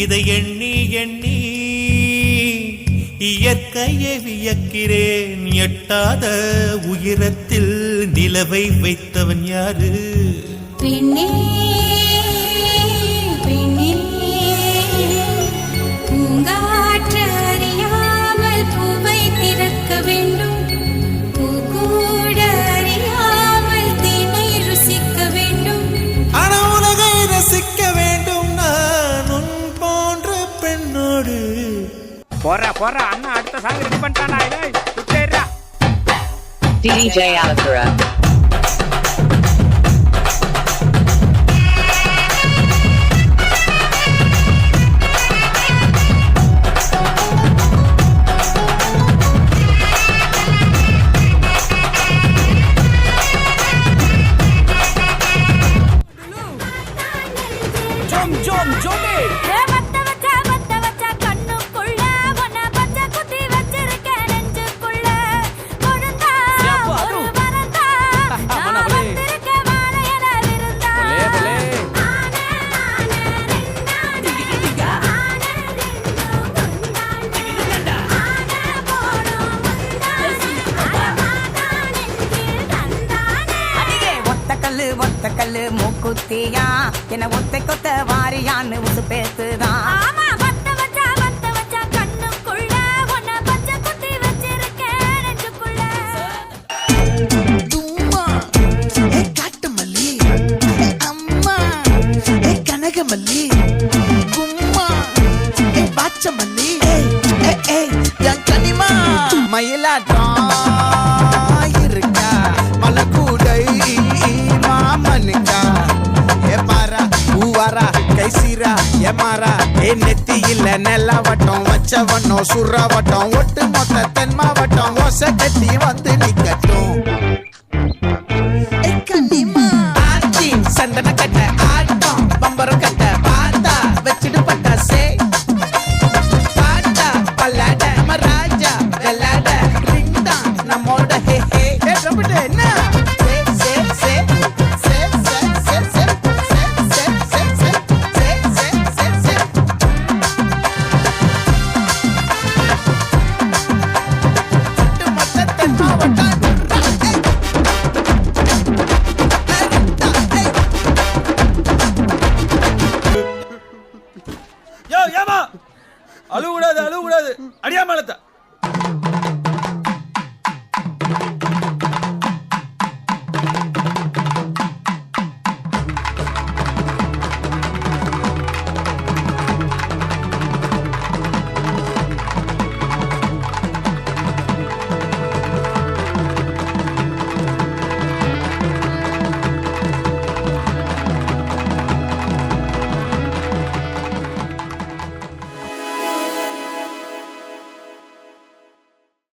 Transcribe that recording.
இதை எண்ணி எண்ணி இயற்கையை வியக்கிறேன். எட்டாத உயரத்தில் நிலவை வைத்தவன் யாரு? பெண்ணே பெண்ணே பூங்காற்று அறியாமல் பூவை திறக்க வேண்டும். பூக்கூட அறியாமல் தேனை ருசிக்க வேண்டும். ஆனா உலகை ரசிக்க வேண்டும் நான் உன் போன்ற பெண்ணோடு. போறா போறா அண்ணா அடுத்த சாங் ரெடி பண்ணிட்டானா? சுத்தேறா DJ Alakura. ஜோம் ஜோம் ஜோமே ஒத்த கல்லு மூக்குத்தியா என்ன ஒத்தை கொத்த வாரியான்னு உசு பேசுதான். கனகமல்லி கும்மா பாச்சமல்லி கனிமா மயிலாட்டம் இருக்கா மலக்கூடை மாமனுக்கா ஏ பாரா பூவாரா கைசீரா ஏ மாறா ஏ நெத்தி இல்ல நெல்லா வட்டம் வச்ச வண்ணம் சுறா வட்டம் ஒட்டு மொத்த தென் மாவட்டம் ஓசை கட்டி வந்து நிக்கட்டும். ஆச்சி சந்தன கட்ட ஆட்டம் பம்பரம் கட்ட பார்த்தா வச்சிடு பட்டாசே பாட்டா பல்லாட மராஜா வெள்ளாட ரிங் தான் நம்மோட ஹே ஹே என்ன மொத்த தென் மாவட்டம் அடியா மேலத்த